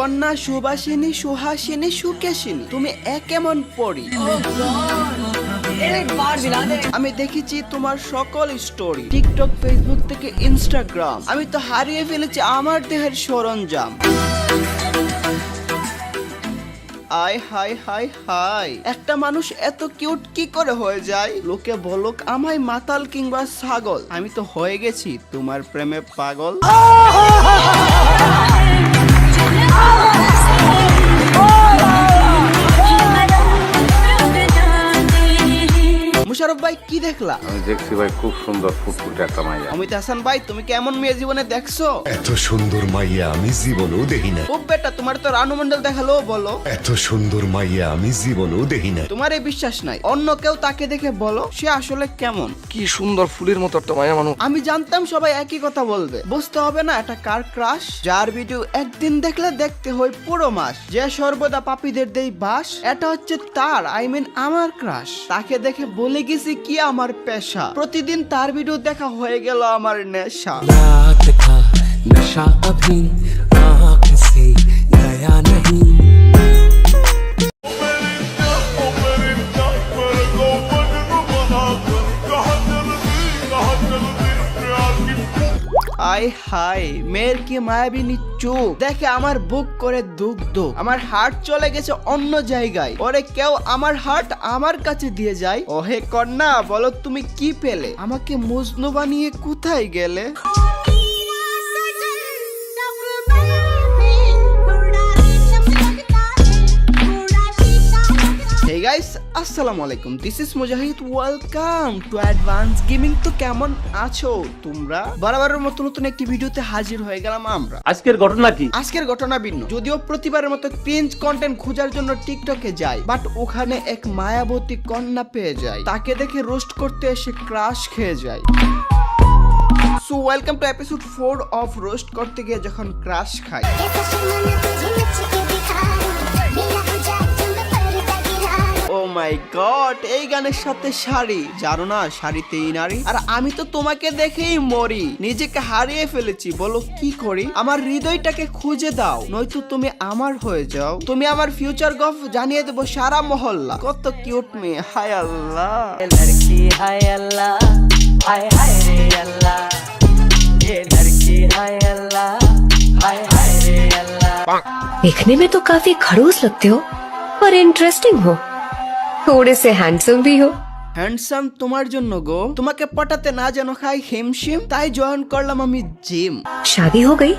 কন্যা সুবাসিনী সুহাসিনী সুকেশিনী, তুমি কেমন পড়ি? আমি দেখেছি তোমার সকল স্টোরি, টিকটক, ফেসবুক থেকে ইনস্টাগ্রাম। আমি তো হারিয়ে ফেলেছি আমার দেহের সরঞ্জাম। আয় হাই হাই হাই, একটা মানুষ এত কিউট কি করে হয়ে যায়? লোকে বলুক আমায় মাতাল কিংবা ছাগল, আমি তো হয়ে গেছি তোমার প্রেমে পাগল। মুশারফ ভাই কি দেখলা? আমি দেখছি ভাই খুব সুন্দর ফুটফুটে একটা মাইয়া। অমিত হাসান ভাই তুমি কি এমন মেয়ে জীবনে দেখছো? এত সুন্দর মাইয়া আমি জীবনেও দেখি না। ও বেটা, তোমার তো রানু মন্ডল দেখালো, বলো। এত সুন্দর মাইয়া আমি জীবনেও দেখি না। তোমার এই বিশ্বাস নাই, অন্য কেউ তাকে দেখে বলো সে আসলে কেমন। কি সুন্দর ফুলের মতো একটা মায়া মানুষ। আমি জানতাম সবাই একই কথা বলবে, বুঝতে হবে না এটা কার ক্রাশ, যার ভিডিও একদিন দেখলে দেখতে হয় পুরো মাস, যে সর্বদা পাপীদের দেই বাস, এটা হচ্ছে তার, আই মিন আমার ক্রাশ। তাকে দেখে বলে গেছি কি আমার পেশা, প্রতিদিন তার ভিডিও দেখা হয়ে গেল আমার নেশা। रात का नशा अभी आँख से गया नहीं। আয় হাই, মেয়ের কি মায়াবিনী চোখ, দেখে আমার বুক করে দুগ্ধ, আমার হার্ট চলে গেছে অন্য জায়গায়। ওরে কেউ আমার হার্ট আমার কাছে দিয়ে যায়। ওহে কন্যা বলো তুমি কি পেলে, আমাকে মজনু বানিয়ে কোথায় গেলে? Hey guys, আসসালামু আলাইকুম, this is Mujahid, welcome to advance gaming. তো কেমন আছো তোমরা? বরাবরের মতো নতুন একটি ভিডিওতে হাজির হয়ে গেলাম আমরা। আজকের ঘটনা কি? আজকের ঘটনা ভিন্ন, যদিও প্রতিবারের মতো ক্রিঞ্জ কন্টেন্ট খোঁজার জন্য টিকটকে যাই, বাট ওখানে এক মায়াবতী কন্যা পেয়ে যায়, তাকে দেখে রোস্ট করতে এসে ক্রাশ খেয়ে যায়। So welcome to episode 4 of roast করতে গিয়ে যখন ক্রাশ খাই। ও মাই গড, এই গানের সাথে শাড়ি, জানো না শাড়িতেই নারী, আর আমি তো তোমাকে দেখেই মরি, নিজেকে হারিয়ে ফেলেছি, বলো কি করি? আমার হৃদয়টাকে খুঁজে দাও, নয়তো তুমি আমার হয়ে যাও, তুমি আমার ফিউচার গফ জানিয়ে দেবো সারা মহল্লা। কত কিউট মেয়ে, হায় আল্লাহ। लड़की हाय अल्लाह, हाय हाय रे अल्लाह, ये लड़की हाय अल्लाह, हाय हाय रे अल्लाह। देखने में तो काफी खड़ूस लगते हो पर इंटरेस्टिंग हो, थोड़े से हैंडसम भी हो। হ্যান্ডসাম তোমার জন্য গো, তোমাকে পটাতে না যেন খাই হিমশিম, তাই জয়েন করলাম আমি জিম। शादी हो गई?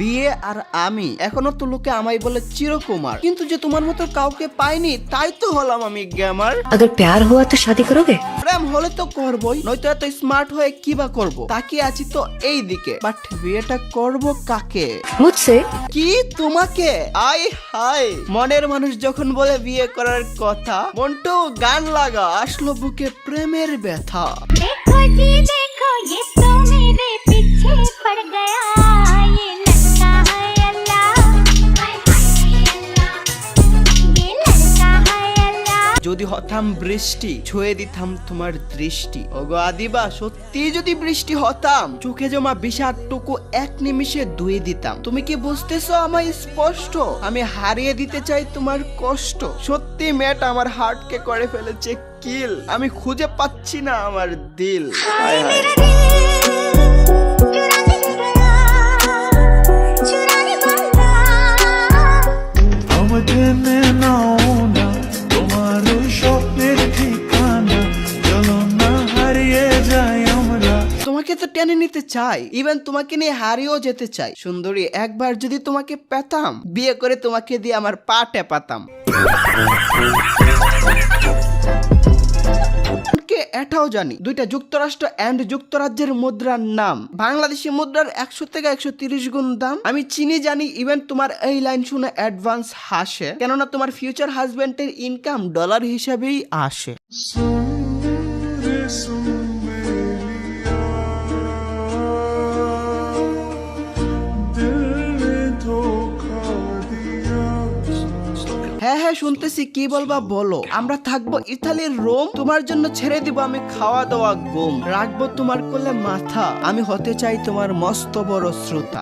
বিয়ে আর আমি, এখনো তো লোকে আমায় বলে চিরকুমার, কিন্তু যে তোমার মতো কাউকে পাইনি তাই তো হলাম আমি গ্যামার। अगर प्यार हुआ तो शादी करोगे? প্রেম হলে তো করবই, নয়তো এত স্মার্ট হয়ে কি বা করবো, তাকিয়ে আছি তো এই দিকে, বাট বিয়েটা করব কাকে? मुझसे? কি তোমাকে? আয় হায়, মনের মানুষ যখন বলে বিয়ে করার কথা, মনটাও গান লাগা, আসলো বুকে প্রেমের ব্যথা। देखो जी देखो, ये तो मेरे पीछे पड़ गया, ये लड़का है अल्लाह, हाय हाय रे अल्लाह, ये लड़का है अल्लाह। যদি হতাম বৃষ্টি, ছুঁয়ে দিতাম তোমার দৃষ্টি, ওগো আদিবা সত্যি যদি বৃষ্টি হতাম, চোখে জমা বিষাদটুকু এক নিমিষে ধুয়ে দিতাম। তুমি কি বুঝতেছো আমায় স্পষ্ট? আমি হারিয়ে দিতে চাই তোমার কষ্ট। সত্যি মেয়েটা আমার হার্টকে করে ফেলেছে কিল, আমি খুঁজে পাচ্ছি না আমার দিল। হায় হায়। তোমাকে তো টেনে নিতে চাই, ইভেন তোমাকে নিয়ে হারিয়েও যেতে চাই। সুন্দরী, একবার যদি তোমাকে পেতাম, বিয়ে করে তোমাকে দিয়ে আমার পা টেপাতাম। এটাও জানি দুইটা যুক্তরাষ্ট্র এন্ড যুক্তরাজ্যের মুদ্রার নাম, বাংলাদেশি মুদ্রার 100 থেকে 130 গুণ দাম। আমি চিনি জানি, ইভেন তোমার এই লাইন শুনে অ্যাডভান্স হাসে, কেননা তোমার ফিউচার হাজবেন্ডের ইনকাম ডলার হিসাবেই আসে। হ্যাঁ হ্যাঁ শুনতেছি, কি বলবা বলো। আমরা থাকবো ইতালির রোম, তোমার জন্য ছেড়ে দিব আমি খাওয়া দাওয়া গম, রাখবো তোমার কোলে মাথা, আমি হতে চাই তোমার মস্ত বড় শ্রোতা।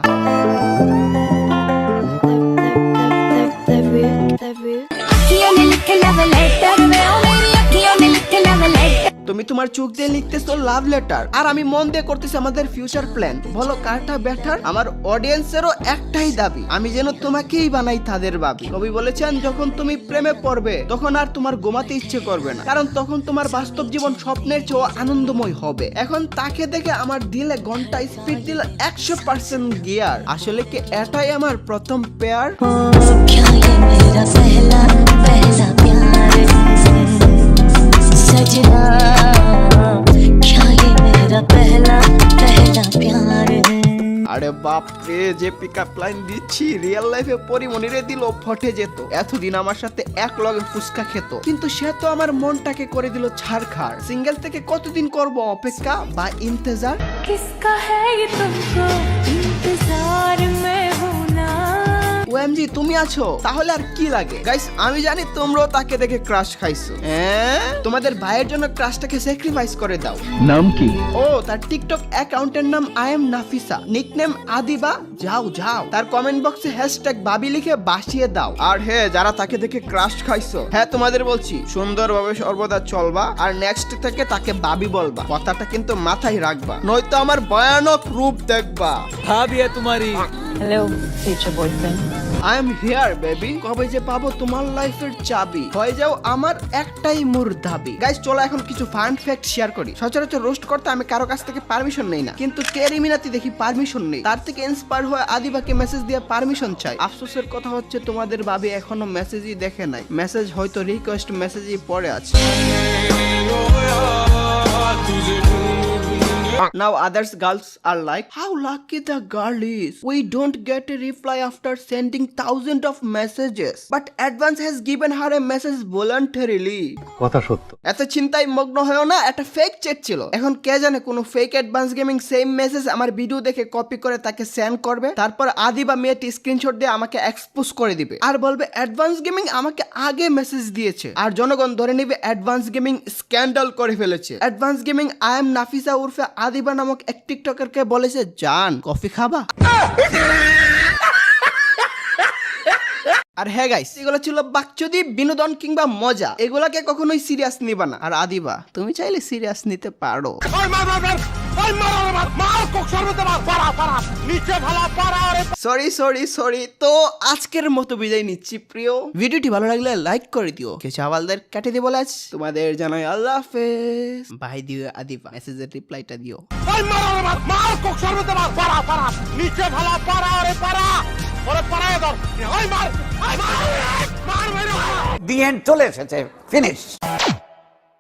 Love you. अखियों ने लिखे लव लेटर में ओ मेरी अखियों ने लिखे लव लेटर তুমি তোমার চোখ দিয়ে লিখতেছো লাভ লেটার, আর আমি মন দিয়ে করতেছি আমাদের ফিউচার প্ল্যান। বলো কারটা বেটার? আমার অডিয়েন্সেরও একটাই দাবি, আমি যেন তোমাকেই বানাই তাদের ভাবি। কবি বলেছেন, যখন তুমি প্রেমে পড়বে তখন আর তোমার ঘুমাতে ইচ্ছে করবে না, কারণ তখন তোমার বাস্তব জীবন স্বপ্নের চেয়েও আনন্দময় হবে। এখন তাকে দেখে আমার দিলে ঘন্টা স্পিড দিল 100% গিয়ার। আসলে কি এটাই আমার প্রথম পেয়ার? क्या ये मेरा पहला पहला प्यार सजना क्या ये मेरा पहला पहला प्यार আরে বাপ রে, যে পিকআপ লাইন দিচ্ছি রিয়েল লাইফে পরিমনিরে দিল ফটে যেত। এতদিন আমার সাথে এক লগে ফুচকা খেত, কিন্তু সে তো আমার মনটাকে করে দিল ছাড়খাড়। সিঙ্গেল থেকে কতদিন করব অপেক্ষা বা ইন্তজার? किसका है ये तुमको इंतजार में हूं ना ওএমজি তুমি আছো, তাহলে আর কি লাগে? গাইস আমি জানি তোমরাও তাকে দেখে ক্রাশ খাইছো। হ্যাঁ, তোমাদের ভাইয়ের জন্য ক্রাশটাকে স্যাক্রিফাইস করে দাও। নাম কি? ও, তার টিকটক অ্যাকাউন্টের নাম I am Nafisa, nickname Adiba. যাও যাও তার কমেন্ট বক্সে হ্যাশট্যাগ বাবি লিখে বাসিয়ে দাও। আর হ্যাঁ, যারা তাকে দেখে ক্রাশ খাইছো, হ্যাঁ তোমাদের বলছি সুন্দরভাবে সর্বদা চলবা, আর নেক্সট থেকে তাকে বাবি বলবা। কথাটা কিন্তু মাথায় রাখবা, নয়তো আমার ভয়ানক রূপ দেখবা। Hello future boyfriend I am here baby. কবে যে পাবো তোমার লাইফের চাবি, হয়ে যাও আমার একটাই মোর দাবি। গাইস চলো এখন কিছু ফান ফ্যাক্ট শেয়ার করি। সচরাচর রোস্ট করতে আমি কারো কাছ থেকে পারমিশন নেই না, কিন্তু কেরিমিনাতি দেখি পারমিশন নেই। তার থেকে ইন্সপায়ার হয়ে আদিবাকে মেসেজ দিয়ে পারমিশন চাই। আফসোসের কথা হচ্ছে তোমাদের ভাবি এখনো মেসেজই দেখে নাই। মেসেজ হয়তো রিকোয়েস্ট মেসেজই পড়ে আছে। Now others girls are like, how lucky the girl is. We don't get a reply after sending thousands of messages. But Advance has given her a message voluntarily. কথা সত্য। এত চিন্তায় মগ্ন হয়েও না, একটা ফেক চ্যাট ছিল। এখন কে জানে কোনো fake advance gaming same message আমার ভিডিও দেখে কপি করে তাকে সেন্ড করবে, তারপর আদি বা মেয়েটি স্ক্রিনশট দিয়ে আমাকে এক্সপোজ করে দিবে আর বলবে অ্যাডভান্স গেমিং আমাকে আগে মেসেজ দিয়েছে। আর জনগণ ধরে নিবে অ্যাডভান্স গেমিং স্ক্যান্ডাল করে ফেলেছে। Advance gaming I am Nafisa উর্ফে আদিবা নামক এক টিকটকারকে বলেছে, জান কফি খাবা? আর হ্যাঁ গাইস, এগুলো ছিল বাকচুদি, বিনোদন কিংবা মজা। এগুলাকে কখনোই সিরিয়াস নিবা না। আর আদিবা, তুমি চাইলে সিরিয়াস নিতে পারো। Sorry sorry sorry. তো আজকের মতো বিদায় নিচ্ছি প্রিয়। ভিডিওটি ভালো লাগলে লাইক করে দিও, কিছু আওয়ালদের কেটে দিয়ে বলে আজ তোমাদের জানাই আল্লাহ হাফেজ। বাই দিও আদিবা, মেসেজের রিপ্লাইটা দিও। দি এন্ড চলে এসেছে, ফিনিশ।